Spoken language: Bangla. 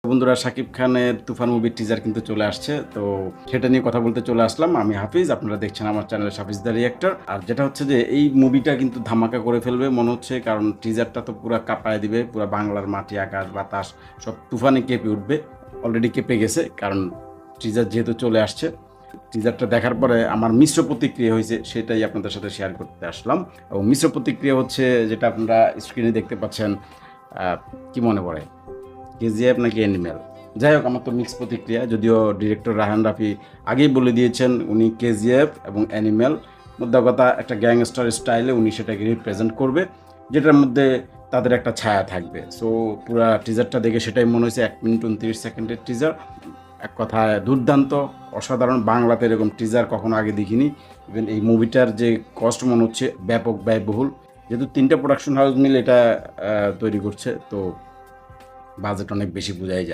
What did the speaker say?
বন্ধুরা, শাকিব খানের তুফান মুভির টিজার কিন্তু চলে আসছে। তো সেটা নিয়ে কথা বলতে চলে আসলাম। আমি হাফিজ, আপনারা দেখছেন আমার চ্যানেলে হাফিজ দ্য রিয়েক্টর। আর যেটা হচ্ছে যে এই মুভিটা কিন্তু ধামাকা করে ফেলবে মনে হচ্ছে, কারণ টিজারটা তো পুরো কাঁপায় দিবে। পুরো বাংলার মাটি আকাশ বাতাস সব তুফানে কেঁপে উঠবে। অলরেডি কেঁপে গেছে, কারণ টিজার যেহেতু চলে আসছে। টিজারটা দেখার পরে আমার মিশ্র প্রতিক্রিয়া হয়েছে, সেটাই আপনাদের সাথে শেয়ার করতে আসলাম। এবং মিশ্র প্রতিক্রিয়া হচ্ছে যেটা আপনারা স্ক্রিনে দেখতে পাচ্ছেন। কি মনে পড়ে, কেজিএফ নাকি অ্যানিমেল? যাই হোক, আমার তো মিক্স প্রতিক্রিয়া। যদিও ডিরেক্টর রায়হান রাফি আগেই বলে দিয়েছেন উনি কেজিএফ এবং অ্যানিমেল মধ্যে কথা একটা গ্যাংস্টার স্টাইলে উনি সেটাকে রিপ্রেজেন্ট করবে, যেটার মধ্যে তাদের একটা ছায়া থাকবে। সো পুরা টিজারটা দেখে সেটাই মনে হয়েছে। 1 মিনিট 29 সেকেন্ডের টিজার, এক কথায় দুর্দান্ত, অসাধারণ। বাংলাতে এরকম টিজার কখনো আগে দেখিনি। ইভেন এই মুভিটার যে কস্ট মনে হচ্ছে ব্যাপক ব্যয়বহুল, যেহেতু 3টা প্রোডাকশন হাউস মিলে এটা তৈরি করছে, তো বাজেট অনেক বেশি বোঝাই যায়।